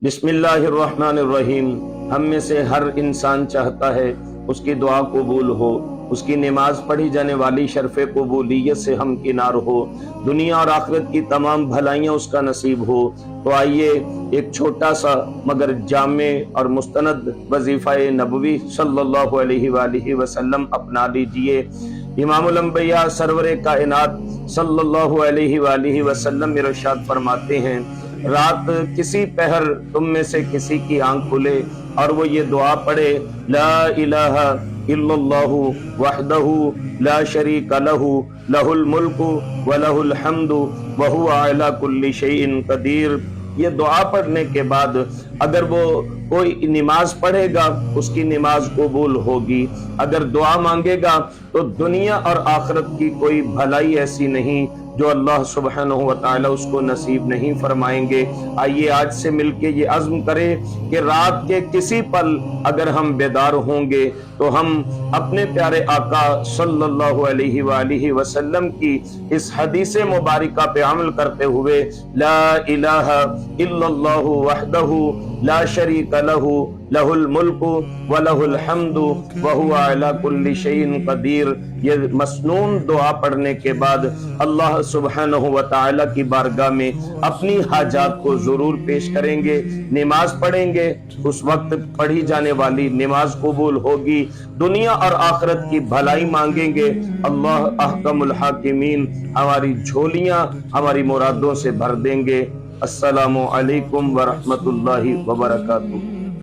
بسم اللہ الرحمن الرحیم۔ ہم میں سے ہر انسان چاہتا ہے اس کی دعا قبول ہو، اس کی نماز پڑھی جانے والی شرف قبولیت سے ہمکنار ہو، دنیا اور آخرت کی تمام بھلائیاں اس کا نصیب ہو۔ تو آئیے ایک چھوٹا سا مگر جامع اور مستند وظیفہ نبوی صلی اللہ علیہ وآلہ وسلم اپنا لیجئے۔ امام الانبیاء سرور کائنات صلی اللہ علیہ وآلہ وسلم ارشاد فرماتے ہیں، رات کسی پہر تم میں سے کسی کی آنکھ کھلے اور وہ یہ دعا پڑھے، لا الہ الا اللہ وحدہ لا شریک لہ لہ الملک ولہ الحمد وہو علی کل شیء قدیر۔ یہ دعا پڑھنے کے بعد اگر وہ کوئی نماز پڑھے گا اس کی نماز قبول ہوگی، اگر دعا مانگے گا تو دنیا اور آخرت کی کوئی بھلائی ایسی نہیں جو اللہ سبحانہ وتعالی اس کو نصیب نہیں فرمائیں گے۔ آئیے آج سے مل کے یہ عزم کریں کہ رات کے کسی پل اگر ہم بیدار ہوں گے تو ہم اپنے پیارے آقا صلی اللہ علیہ وآلہ وسلم کی اس حدیث مبارکہ پہ عمل کرتے ہوئے لا الہ الا اللہ وحدہ لا شریک لہ لہ الملک ولہ الحمد وہو علی کل شیء قدیر، یہ مسنون دعا پڑھنے کے بعد اللہ سبحانہ وتعالی کی بارگاہ میں اپنی حاجات کو ضرور پیش کریں گے، نماز پڑھیں گے، اس وقت پڑھی جانے والی نماز قبول ہوگی، دنیا اور آخرت کی بھلائی مانگیں گے، اللہ احکم الحاکمین ہماری جھولیاں ہماری مرادوں سے بھر دیں گے۔ السلام علیکم ورحمۃ اللہ وبرکاتہ۔